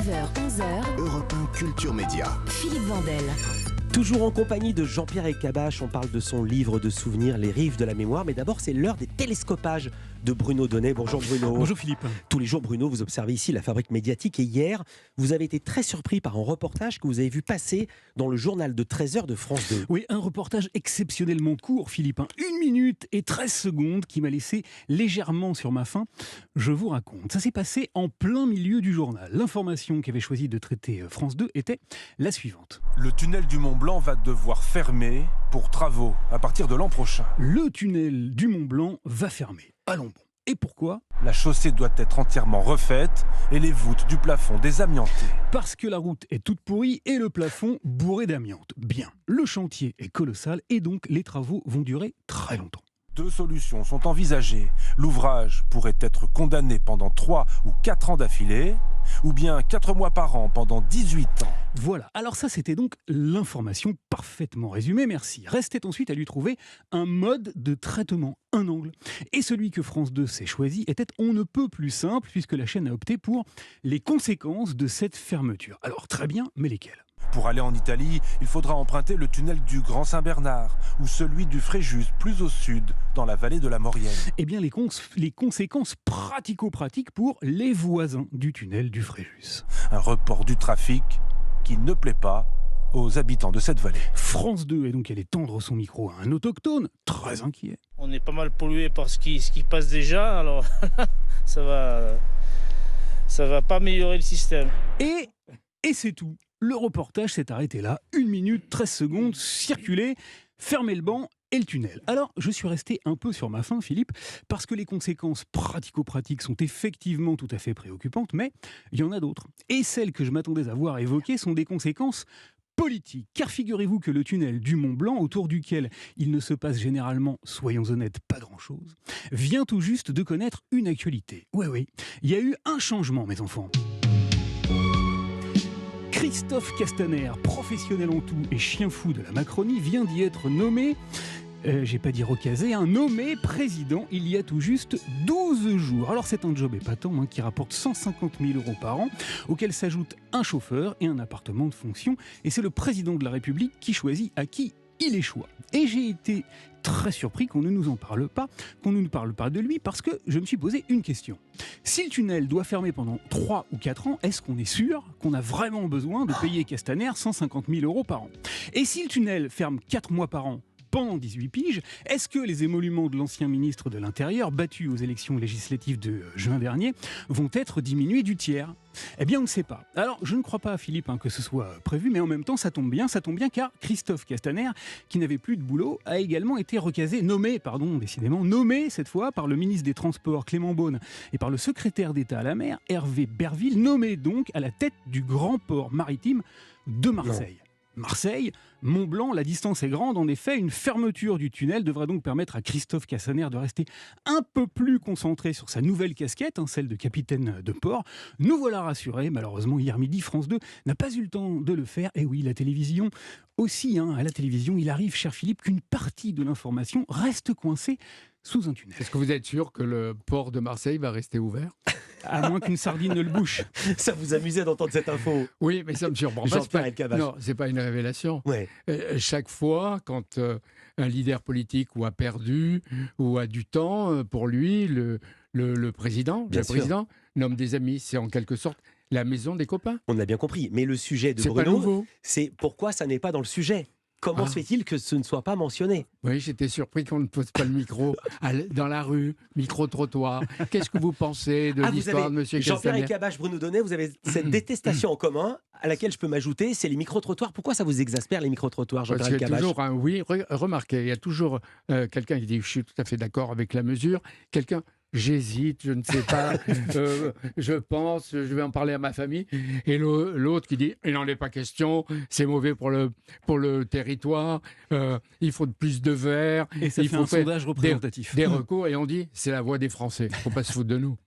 9h-11h, Europe 1 Culture Média. Philippe Vandel. Toujours en compagnie de Jean-Pierre Elkabbach, on parle de son livre de souvenirs, Les Rives de la Mémoire. Mais d'abord, c'est l'heure des télescopages de Bruno Donnet. Bonjour Bruno. Bonjour Philippe. Tous les jours, Bruno, vous observez ici la fabrique médiatique. Et hier, vous avez été très surpris par un reportage que vous avez vu passer dans le journal de 13h de France 2. Oui, un reportage exceptionnellement court, Philippe. 1 minute et 13 secondes qui m'a laissé légèrement sur ma faim. Je vous raconte. Ça s'est passé en plein milieu du journal. L'information qu'avait choisi de traiter France 2 était la suivante. Le tunnel du Mont Blanc va devoir fermer pour travaux à partir de l'an prochain. Le tunnel du Mont Blanc va fermer. Allons bon. Et pourquoi ? La chaussée doit être entièrement refaite et les voûtes du plafond désamiantées. Parce que la route est toute pourrie et le plafond bourré d'amiante. Bien, le chantier est colossal et donc les travaux vont durer très longtemps. 2 solutions sont envisagées. L'ouvrage pourrait être condamné pendant 3 ou 4 ans d'affilée, ou bien 4 mois par an pendant 18 ans. Voilà, alors ça c'était donc l'information parfaitement résumée, merci. Restait ensuite à lui trouver un mode de traitement, un angle. Et celui que France 2 s'est choisi était on ne peut plus simple, puisque la chaîne a opté pour les conséquences de cette fermeture. Alors très bien, mais lesquelles ? Pour aller en Italie, il faudra emprunter le tunnel du Grand Saint-Bernard ou celui du Fréjus, plus au sud, dans la vallée de la Maurienne. Eh bien, les conséquences pratico-pratiques pour les voisins du tunnel du Fréjus. Un report du trafic qui ne plaît pas aux habitants de cette vallée. France 2 est donc allé tendre son micro à un autochtone, très inquiet. On est pas mal pollué par ce qui passe déjà, alors ça va pas améliorer le système. Et c'est tout. Le reportage s'est arrêté là, 1 minute, 13 secondes, circuler, fermer le banc et le tunnel. Alors, je suis resté un peu sur ma faim, Philippe, parce que les conséquences pratico-pratiques sont effectivement tout à fait préoccupantes, mais il y en a d'autres. Et celles que je m'attendais à voir évoquées sont des conséquences politiques. Car figurez-vous que le tunnel du Mont Blanc, autour duquel il ne se passe généralement, soyons honnêtes, pas grand-chose, vient tout juste de connaître une actualité. Oui, il y a eu un changement, mes enfants. Christophe Castaner, professionnel en tout et chien fou de la Macronie, vient d'y être nommé, j'ai pas dit recasé, nommé président il y a tout juste 12 jours. Alors c'est un job épatant qui rapporte 150 000 € par an, auquel s'ajoute un chauffeur et un appartement de fonction. Et c'est le président de la République qui choisit à qui il échoue. Et j'ai été très surpris qu'on ne nous parle pas de lui, parce que je me suis posé une question. Si le tunnel doit fermer pendant 3 ou 4 ans, est-ce qu'on est sûr qu'on a vraiment besoin de payer Castaner 150 000 € par an ? Et si le tunnel ferme 4 mois par an, pendant 18 piges, est-ce que les émoluments de l'ancien ministre de l'Intérieur, battu aux élections législatives de juin dernier, vont être diminués du tiers ? Eh bien, on ne sait pas. Alors, je ne crois pas, Philippe, que ce soit prévu, mais en même temps, ça tombe bien, car Christophe Castaner, qui n'avait plus de boulot, a également été nommé cette fois par le ministre des Transports, Clément Beaune, et par le secrétaire d'État à la mer, Hervé Berville, nommé donc à la tête du grand port maritime de Marseille. Marseille, Mont-Blanc, la distance est grande. En effet, une fermeture du tunnel devrait donc permettre à Christophe Castaner de rester un peu plus concentré sur sa nouvelle casquette, celle de capitaine de port. Nous voilà rassurés. Malheureusement, hier midi, France 2 n'a pas eu le temps de le faire. Et oui, la télévision aussi. À la télévision, il arrive, cher Philippe, qu'une partie de l'information reste coincée sous un tunnel. Est-ce que vous êtes sûr que le port de Marseille va rester ouvert ? À moins qu'une sardine ne le bouche. Ça vous amusait d'entendre cette info ? Oui, mais ça me surprend pas. Jean-Pierre Elkabbach. Non, c'est pas une révélation. Ouais. Chaque fois, quand un leader politique a perdu ou a du temps, pour lui, le président nomme des amis. C'est en quelque sorte la maison des copains. On a bien compris. Mais le sujet de C'est pas Bruno, nouveau. c'est pourquoi ça n'est pas dans le sujet. Comment se fait-il que ce ne soit pas mentionné ? Oui, j'étais surpris qu'on ne pose pas le micro dans la rue, micro-trottoir. Qu'est-ce que vous pensez de l'histoire de M. Castaner ? Jean-Pierre Elkabbach, Bruno Donnet, vous avez cette détestation en commun, à laquelle je peux m'ajouter, c'est les micro-trottoirs. Pourquoi ça vous exaspère, les micro-trottoirs, Jean-Pierre Parce qu'il y a Elkabbach ? toujours oui, remarquez, il y a toujours quelqu'un qui dit « je suis tout à fait d'accord avec la mesure », quelqu'un j'hésite, je ne sais pas, je pense, je vais en parler à ma famille. Et l'autre qui dit, il n'en est pas question, c'est mauvais pour le territoire, il faut plus de verre. Et ça il fait faut un sondage représentatif. des recours, et on dit, c'est la voix des Français, il ne faut pas se foutre de nous.